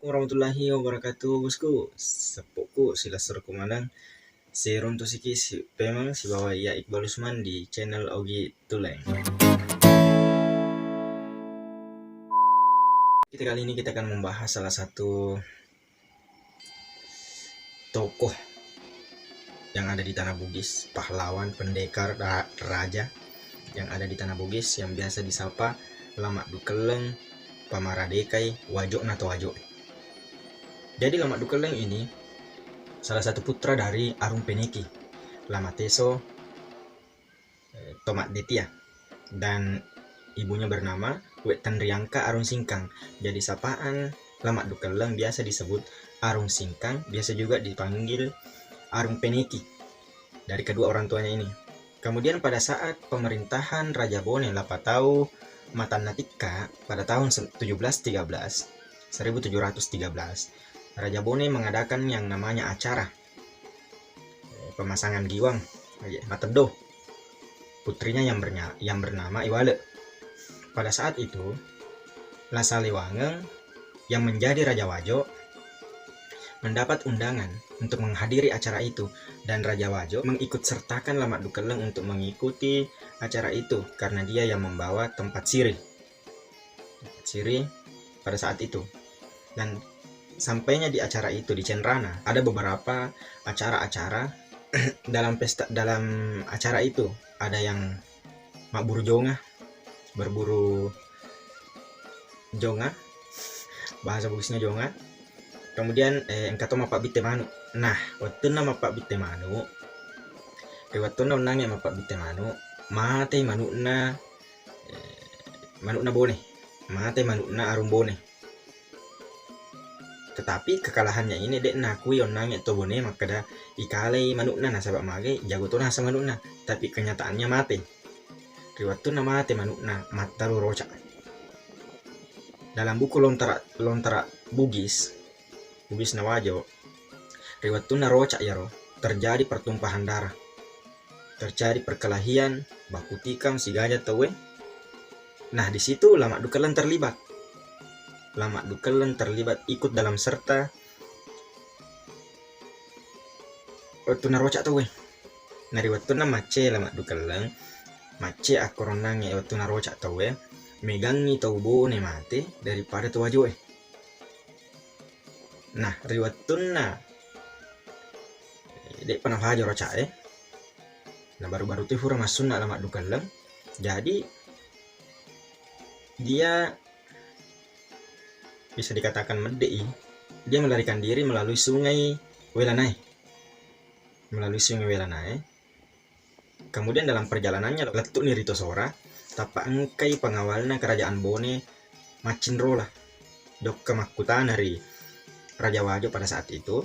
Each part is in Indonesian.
Warahmatullahi wabarakatuh, bosku. Sepuku sila suruh kumandang. Si runtuh siki si pemang si bawa ya Iqbal Usman di channel Ogi Tuleng. Kali ini kita akan membahas salah satu tokoh yang ada di tanah Bugis, pahlawan, pendekar, raja yang ada di tanah Bugis yang biasa disapa Lamak Dukeleng, Pamaradekai, Wajo Nato Wajo. Jadi Lamak Dukeleng ini salah satu putra dari Arung Peneki, Lamateso, Tomat Detia, dan ibunya bernama Wetan Riangka Arung Singkang. Jadi sapaan Lamak Dukeleng biasa disebut Arung Singkang, biasa juga dipanggil Arung Peneki dari kedua orang tuanya ini. Kemudian pada saat pemerintahan Raja Bone Lapatau Matanatika pada tahun 1713, Raja Bone mengadakan yang namanya acara pemasangan giwang Matedo putrinya yang bernama Iwale. Pada saat itu Lasaliwangeng yang menjadi Raja Wajo mendapat undangan untuk menghadiri acara itu, dan Raja Wajo mengikut sertakan Lamak Dukeleng untuk mengikuti acara itu karena dia yang membawa tempat siri pada saat itu. Dan sampainya di acara itu di Cenrana, ada beberapa acara-acara dalam acara itu ada yang maburu jonga, berburu jonga, bahasa Bugisnya jonga. Kemudian engkato mapak bite manu. Nah, waktu nama mapak bite manu, waktu nangnya mapak bite manu, mate manukna bone, mate manukna Arung Bone. Tetapi kekalahannya ini dek nakui onangnya to bone makada ikalai manukna nasabak mage jago to nasa manukna, tapi kenyataannya mate. Waktu nama mate manukna matalu roca. Dalam buku lontara Bugis Nawajo, riwatuna roca yaro, terjadi pertumpahan darah, terjadi perkelahian, baku tikam si gajah tawe. Nah di situ Lamak Dukeleng terlibat. Lamak Dukeleng terlibat ikut dalam serta watuna roca tawe. Nah riwatuna mace Lamak Dukeleng, mace akoronangnya watuna roca tawe, megangi tau bone mate daripada tu wajo. Nah riwatuna dek pernah hajo roca nah baru-baru itu hura masuna Lamak Dukeleng. Jadi dia bisa dikatakan medei, dia melarikan diri melalui sungai Welanai. Kemudian dalam perjalanannya letuk ni Ritosora tapak engkai pengawalnya kerajaan Bone Macinrola dok kemakutan dari Raja Wajo pada saat itu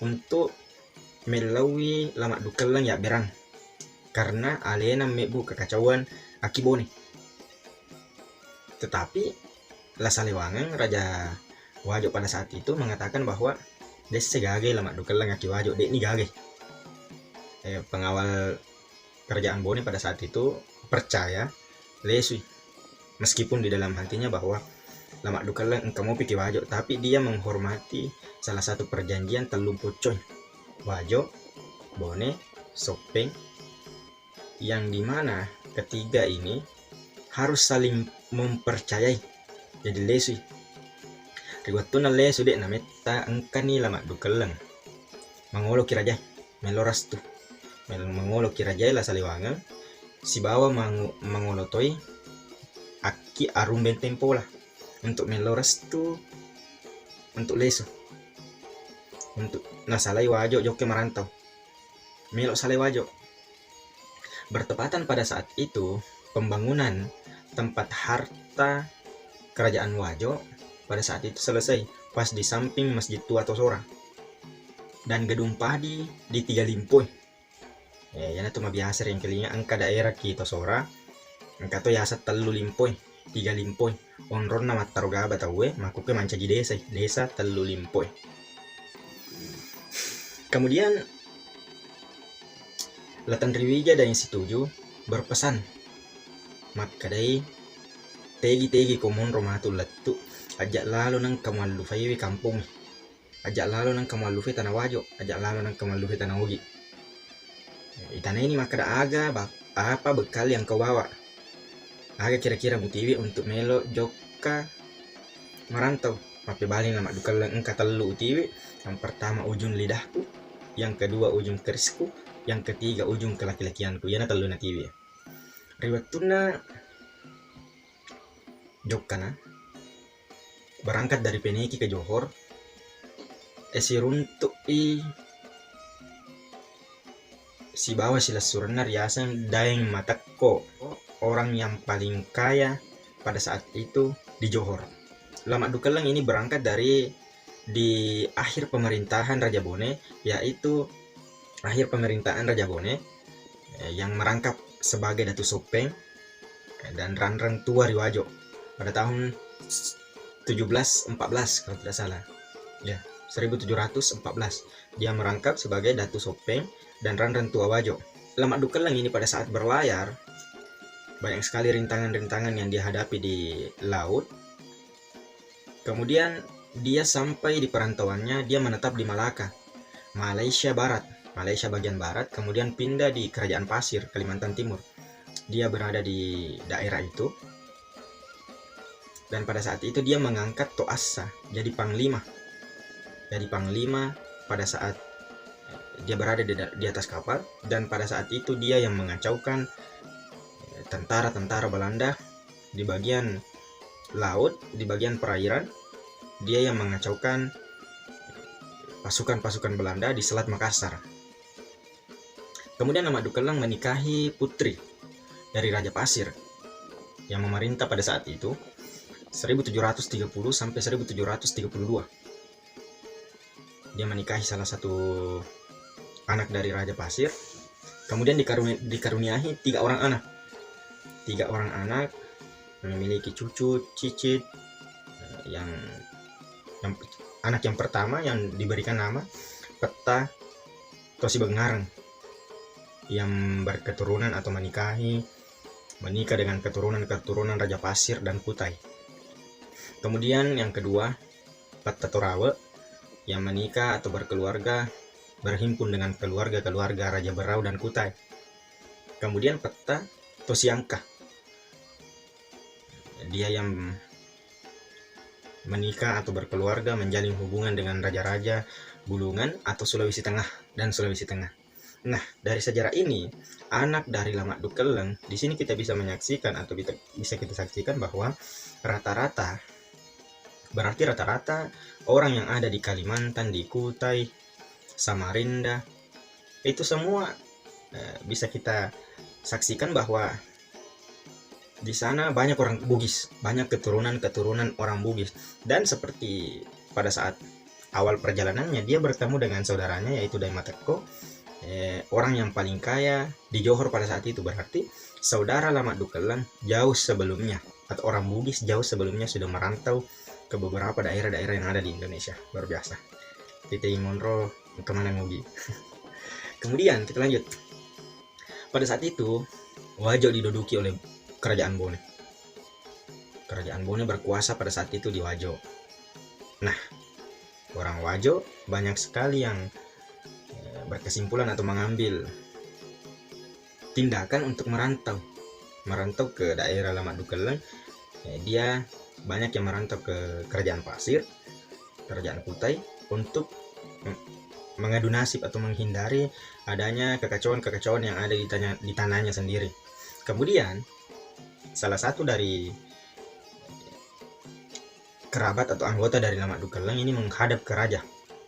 untuk melalui Lamak Dukeleng ya berang karena alena mebu kekacauan aki Bone. Tetapi Lasaliwangeng Raja Wajo pada saat itu mengatakan bahwa dese gage Lamak Dukeleng aki Wajo dek ni gage. Pengawal kerajaan Bone pada saat itu percaya lesui, meskipun di dalam hatinya bahwa Lamak Dukeleng engkau mau pikir Wajo, tapi dia menghormati salah satu perjanjian Telung Pucoy Wajo, Bone, Sopeng, yang dimana ketiga ini harus saling mempercayai. Jadi lesui riwatuna lesu dek nameta engkani Lamak Dukeleng mengolo kiraja meloras tu mengolo kiraja Lasaliwangeng si bawa mengolotoi aki Arung Benteng pola untuk meloras tu untuk lesu untuk nasalai Wajo joke merantau melok salai Wajo. Bertepatan pada saat itu pembangunan tempat harta kerajaan Wajo pada saat itu selesai pas di samping Masjid Tua Tosora dan gedung padi di Tiga Limpoi. Yana tuh biasa yang kelinya angka daerah ki Tosora angka to yasa Telu Limpoi, Tiga Limpoi, onron nama tarogaba tawe makuke mancaji desa Telu Limpoi. Kemudian Latan Riwija dan Situju berpesan makadai tegi komon romatu letu ajak lalu nang kamallu faiwi kampung, ajak lalu nang kamallu fe tanah wajo, ajak lalu nang kamallu fe tanah ugi. Tanah ini maka ada apa bekal yang kau bawa, aga kira-kira mutiwi untuk melo joka merantau. Mape balik nama dukal engka telu utiwi. Yang pertama ujung lidahku, yang kedua ujung kerisku, yang ketiga ujung kelaki-lakianku. Yana telu na tiwi. Riwatuna jokana berangkat dari Peneki ke Johor. Esi runtuk si bawa sila surna riasan daeng matakko, orang yang paling kaya pada saat itu di Johor. Lama Dukelang ini berangkat dari di akhir pemerintahan Raja Bone, yaitu akhir pemerintahan Raja Bone yang merangkap sebagai Datu Sopeng dan Ranrang Tua Riwajo pada tahun 1714 kalau tidak salah. Ya, 1714 dia merangkap sebagai Datu Sopeng dan Ranrang Tua Wajo. Lama Dukelang ini pada saat berlayar banyak sekali rintangan-rintangan yang dihadapi di laut. Kemudian dia sampai di perantauannya, dia menetap di Malaka, Malaysia Barat, Malaysia bagian barat, kemudian pindah di Kerajaan Pasir, Kalimantan Timur. Dia berada di daerah itu. Dan pada saat itu dia mengangkat Toasa jadi panglima. Jadi panglima pada saat dia berada di atas kapal, dan pada saat itu dia yang mengacaukan tentara-tentara Belanda di bagian laut, di bagian perairan. Dia yang mengacaukan pasukan-pasukan Belanda di Selat Makassar. Kemudian Nama Dukelang menikahi putri dari Raja Pasir yang memerintah pada saat itu 1730 sampai 1732. Dia menikahi salah satu anak dari Raja Pasir. Kemudian dikaruniai 3 orang anak. 3 orang anak memiliki cucu, cicit. Yang anak yang pertama yang diberikan nama Peta Tosi Bengarang, yang berketurunan atau menikah dengan keturunan Raja Pasir dan Kutai. Kemudian yang kedua Peta Torawe, yang menikah atau berhimpun dengan keluarga Raja Berau dan Kutai. Kemudian Peta Tosiangka, dia yang menikah atau berkeluarga menjalin hubungan dengan raja-raja Bulungan atau Sulawesi Tengah dan Sulawesi Tengah. Nah, dari sejarah ini, anak dari Lama Dukelang, di sini kita bisa menyaksikan atau bisa kita saksikan bahwa rata-rata orang yang ada di Kalimantan, di Kutai, Samarinda, itu semua bisa kita saksikan bahwa di sana banyak orang Bugis, banyak keturunan orang Bugis. Dan seperti pada saat awal perjalanannya, dia bertemu dengan saudaranya yaitu Dai Mateko, orang yang paling kaya di Johor pada saat itu. Berarti saudara Lama Dukelang jauh sebelumnya, atau orang Bugis jauh sebelumnya sudah merantau ke beberapa daerah-daerah yang ada di Indonesia. Luar biasa. Kita Monro kemana ngugi. Kemudian kita lanjut. Pada saat itu Wajo diduduki oleh Kerajaan Bone. Kerajaan Bone berkuasa pada saat itu di Wajo. Nah, orang Wajo banyak sekali yang berkesimpulan atau mengambil tindakan untuk merantau ke daerah Lama Dukelang. Dia banyak yang merantau ke Kerajaan Pasir, Kerajaan Kutai, untuk mengadu nasib atau menghindari adanya kekacauan yang ada di tanahnya sendiri. Kemudian salah satu dari kerabat atau anggota dari Lama Dukelang ini menghadap ke raja,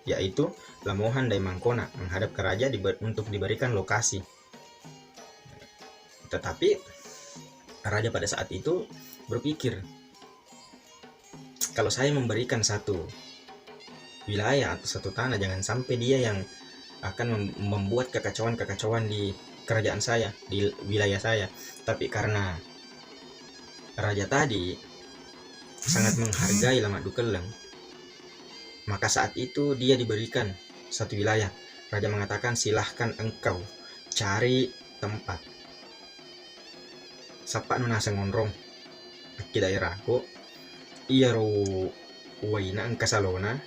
yaitu Lamohan Dai Mangkona, menghadap ke raja untuk diberikan lokasi. Tetapi raja pada saat itu berpikir, kalau saya memberikan satu wilayah atau satu tanah, jangan sampai dia yang akan membuat kekacauan di kerajaan saya, di wilayah saya. Tapi karena raja tadi sangat menghargai Lama Dukelang, maka saat itu dia diberikan satu wilayah. Raja mengatakan, silahkan engkau cari tempat sapa nuna sengonrong di daerahku, iya ro waina angka salona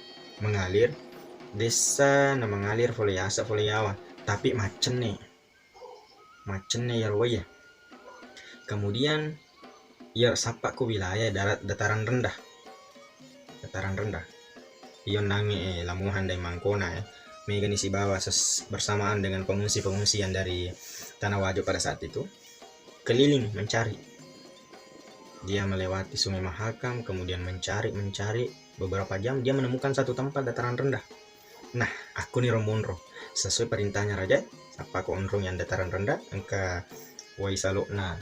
mengalir desa na mengalir foliasa foliawa, tapi macen nih ya ro ya. Kemudian ya sapa ku wilayah dataran rendah iyon nangi Lamuhan dan Mangkona Megan isi bawah bersamaan dengan pengungsi-pengungsian dari Tanah Wajo pada saat itu keliling mencari. Dia melewati Sungai Mahakam, kemudian mencari beberapa jam dia menemukan satu tempat dataran rendah. Nah, aku nih Romunro sesuai perintahnya raja, apa ko onrong yang dataran rendah engka waisalo na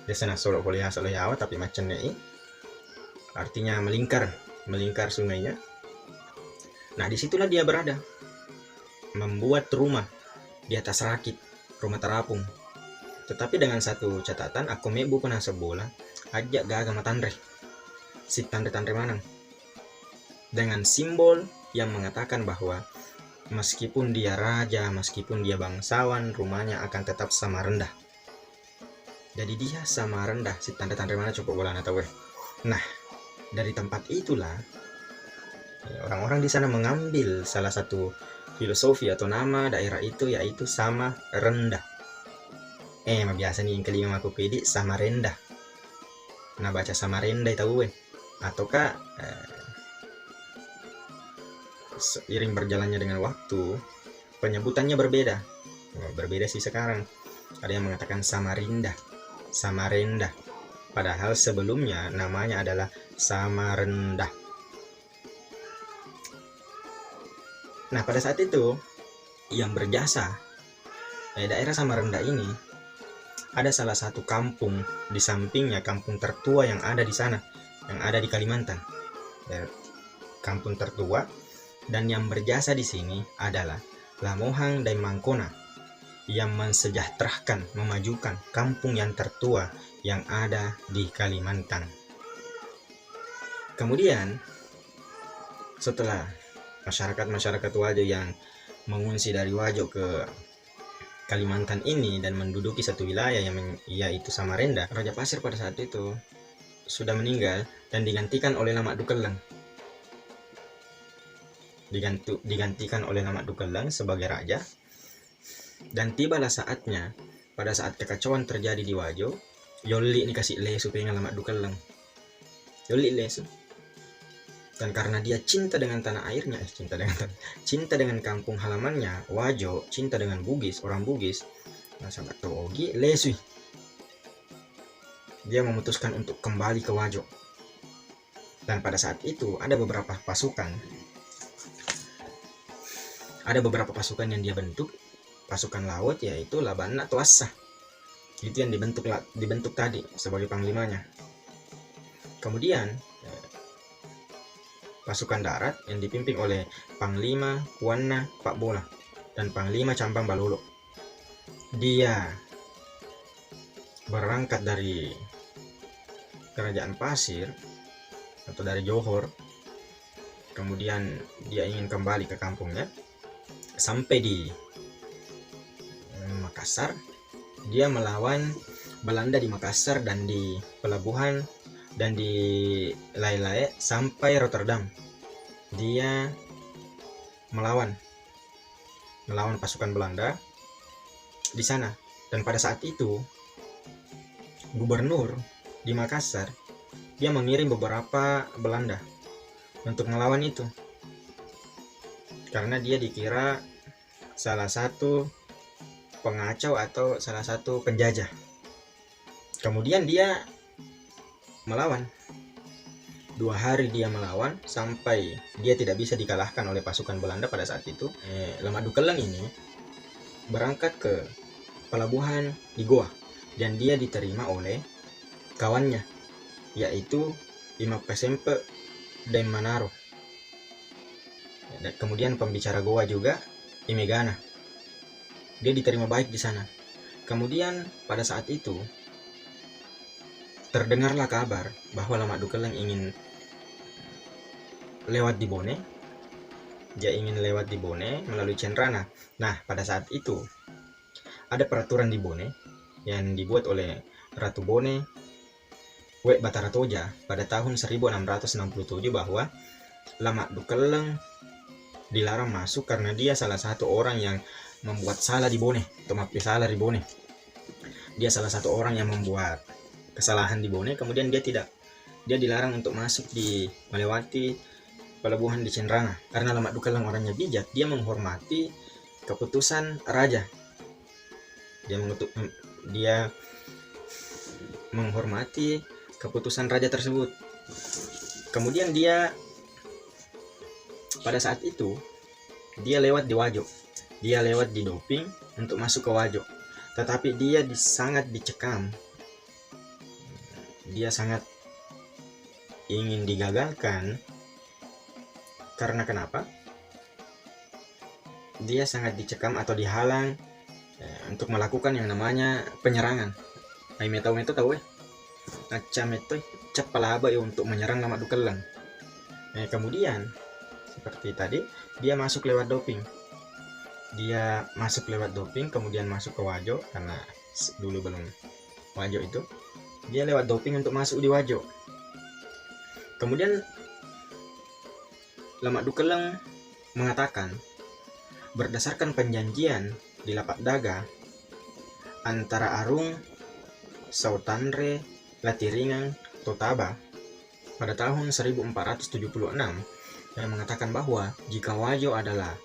desa na solo kuliah yawa tapi macam ini artinya melingkar sungainya. Nah, disitulah dia berada membuat rumah di atas rakit, rumah terapung. Tetapi dengan satu catatan, aku mebu pernah sebulan ajak gaga matandre si tandre manang dengan simbol yang mengatakan bahwa meskipun dia raja, meskipun dia bangsawan, rumahnya akan tetap sama rendah. Jadi dia sama rendah si tandre mana cukup bola atau weh. Nah, dari tempat itulah orang-orang di sana mengambil salah satu filosofi atau nama daerah itu, yaitu sama rendah. Biasa nih yang kelima aku pilih sama rendah. Nah, baca sama rendah tahu ataukah seiring berjalannya dengan waktu penyebutannya berbeda sih sekarang. Ada yang mengatakan Samarinda, padahal sebelumnya namanya adalah Samarendah. Nah, pada saat itu yang berjasa daerah Samarinda ini ada salah satu kampung di sampingnya, kampung tertua yang ada di sana, yang ada di Kalimantan. Kampung tertua, dan yang berjasa di sini adalah Lamohang dan Mangkona yang mensejahterakan, memajukan kampung yang tertua yang ada di Kalimantan. Kemudian setelah masyarakat Wajo yang mengungsi dari Wajo ke Kalimantan ini dan menduduki satu wilayah yang yaitu Samarinda, Raja Pasir pada saat itu sudah meninggal dan digantikan oleh Lamak Dukelang. Digantikan oleh Lamak Dukelang sebagai raja. Dan tibalah saatnya, pada saat kekacauan terjadi di Wajo, Yoli ini kasih lesu pengen Lamak Dukelang. Yoli lesu. Dan karena dia cinta dengan tanah airnya, cinta dengan kampung halamannya, Wajo, cinta dengan Bugis, orang Bugis, sahabat Togi, lesui. Dia memutuskan untuk kembali ke Wajo. Dan pada saat itu ada beberapa pasukan yang dia bentuk, pasukan laut, yaitu Labana Tuasa. Itu yang dibentuk tadi sebagai panglimanya. Kemudian pasukan darat yang dipimpin oleh Panglima Wana Pak Bola dan Panglima Cambang Balolo. Dia berangkat dari Kerajaan Pasir atau dari Johor, kemudian dia ingin kembali ke kampungnya. Sampai di Makassar, dia melawan Belanda di Makassar dan di pelabuhan dan di Lae-Lae sampai Rotterdam. Dia melawan pasukan Belanda di sana. Dan pada saat itu gubernur di Makassar dia mengirim beberapa Belanda untuk melawan itu, karena dia dikira salah satu pengacau atau salah satu penjajah. Kemudian dia melawan 2 hari, dia melawan sampai dia tidak bisa dikalahkan oleh pasukan Belanda pada saat itu. Lamak Dukelang ini berangkat ke pelabuhan di Goa dan dia diterima oleh kawannya, yaitu Ima Pesempe dan Manaro. Dan kemudian pembicara Goa juga Imegana. Dia diterima baik di sana. Kemudian pada saat itu terdengarlah kabar bahwa Lamak Dukelang ingin lewat di Bone. Dia ingin lewat di Bone melalui Cenrana. Nah, pada saat itu ada peraturan di Bone yang dibuat oleh Ratu Bone Wek Batara Toja pada tahun 1667 bahwa Lama Dukeleng dilarang masuk karena dia salah satu orang yang membuat salah di Bone, atau salah di Bone. Dia salah satu orang yang membuat kesalahan di Bone, kemudian dia dilarang untuk masuk di melewati pelabuhan di Cenrana karena Lama Dukeleng orangnya bijak, dia menghormati keputusan raja. Dia menghormati keputusan raja tersebut. Kemudian dia pada saat itu dia lewat di Wajo, dia lewat di Doping untuk masuk ke Wajo, tetapi dia sangat dicekam, dia sangat ingin digagalkan. Karena kenapa? Dia sangat dicekam atau dihalang untuk melakukan yang namanya penyerangan. Ai metau tahu macam itu cap palaba untuk menyerang Lama Dukeleng. Kemudian seperti tadi dia masuk lewat Doping. Dia masuk lewat Doping, kemudian masuk ke Wajo karena dulu belum Wajo itu. Dia lewat Doping untuk masuk di Wajo. Kemudian Lama Dukeleng mengatakan berdasarkan perjanjian di Lapak Daga antara Arung, Sautanre, Latiringan, Totaba pada tahun 1476 yang mengatakan bahwa jika Wajo adalah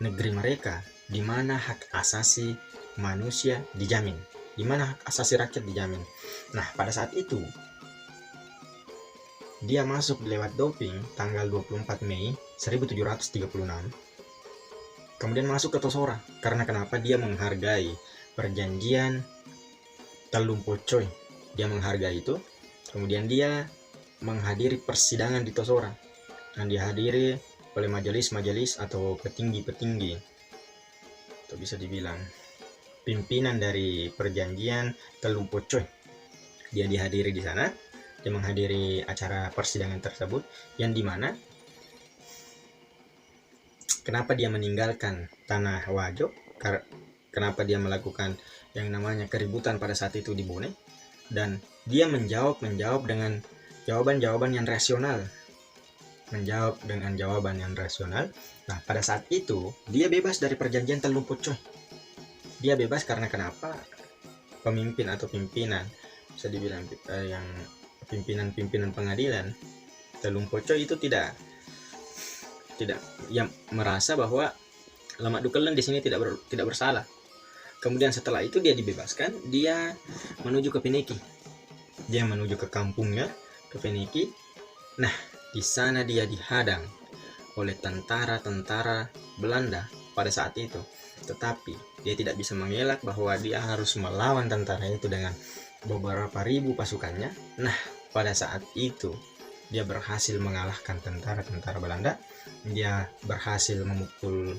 negeri mereka di mana hak asasi manusia dijamin, di mana hak asasi rakyat dijamin. Nah, pada saat itu dia masuk lewat Doping tanggal 24 Mei 1736. Kemudian masuk ke Tosora. Karena kenapa? Dia menghargai perjanjian Talung Pocoy. Dia menghargai itu. Kemudian dia menghadiri persidangan di Tosora yang dihadiri oleh majelis-majelis atau petinggi-petinggi, atau bisa dibilang pimpinan dari perjanjian Talung Pocoy. Dia dihadiri di sana. Dia menghadiri acara persidangan tersebut, yang dimana kenapa dia meninggalkan tanah Wajo, kenapa dia melakukan yang namanya keributan pada saat itu di Bone, dan dia menjawab dengan jawaban-jawaban yang rasional. Nah, pada saat itu dia bebas dari perjanjian Talung Pocoy. Dia bebas karena kenapa? Pemimpin atau pimpinan, bisa dibilang yang pimpinan pengadilan Talung Pocoy itu tidak yang merasa bahwa Lama Dukeleng di sini tidak bersalah. Kemudian setelah itu dia dibebaskan, dia menuju ke Peneki. Dia menuju ke kampungnya, ke Peneki. Nah, di sana dia dihadang oleh tentara-tentara Belanda pada saat itu. Tetapi dia tidak bisa mengelak bahwa dia harus melawan tentara itu dengan beberapa ribu pasukannya. Nah, pada saat itu dia berhasil mengalahkan tentara-tentara Belanda. Dia berhasil memukul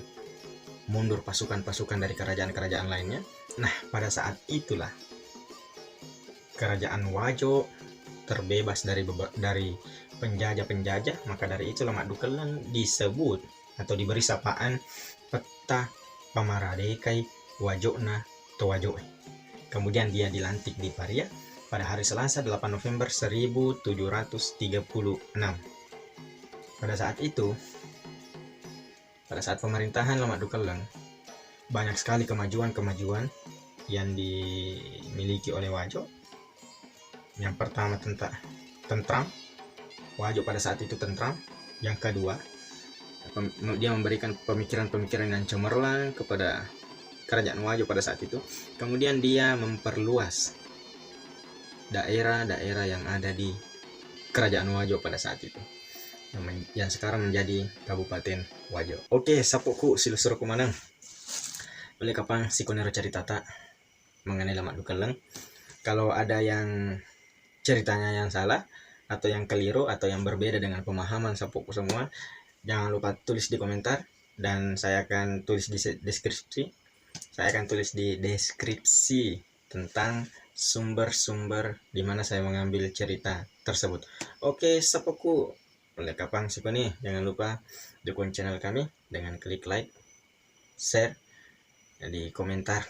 mundur pasukan-pasukan dari kerajaan-kerajaan lainnya. Nah, pada saat itulah kerajaan Wajo terbebas dari penjajah-penjajah. Maka dari itu Lama Dukeleng disebut atau diberi sapaan Peta Pamaradekai Wajona Towajoe. Kemudian dia dilantik di Paria pada hari Selasa 8 November 1736. Pada saat pemerintahan Lama Dukeleng, banyak sekali kemajuan-kemajuan yang dimiliki oleh Wajo. Yang pertama tentram. Wajo pada saat itu tentram. Yang kedua, dia memberikan pemikiran-pemikiran yang cemerlang kepada kerajaan Wajo pada saat itu. Kemudian dia memperluas daerah-daerah yang ada di kerajaan Wajo pada saat itu, yang sekarang menjadi Kabupaten Wajo. Oke, sapoku silusur kumanang. Oleh kapang sikonero caritata mengenai Lama Dukeleng. Kalau ada yang ceritanya yang salah atau yang keliru atau yang berbeda dengan pemahaman sapoku semua, jangan lupa tulis di komentar, dan saya akan tulis di deskripsi tentang sumber-sumber di mana saya mengambil cerita tersebut. Oke, sapoku oleh kapang sikoni, jangan lupa dukung channel kami dengan klik like, share, di komentar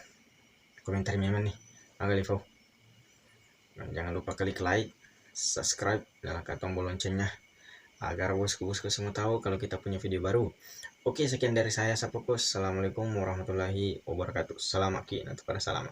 memang nih. Jangan lupa klik like, subscribe, nyalakan tombol loncengnya agar bosku-bosku semua tahu kalau kita punya video baru. Oke, sekian dari saya Sapopos. Assalamualaikum warahmatullahi wabarakatuh. Salam aki, nanti pada salam.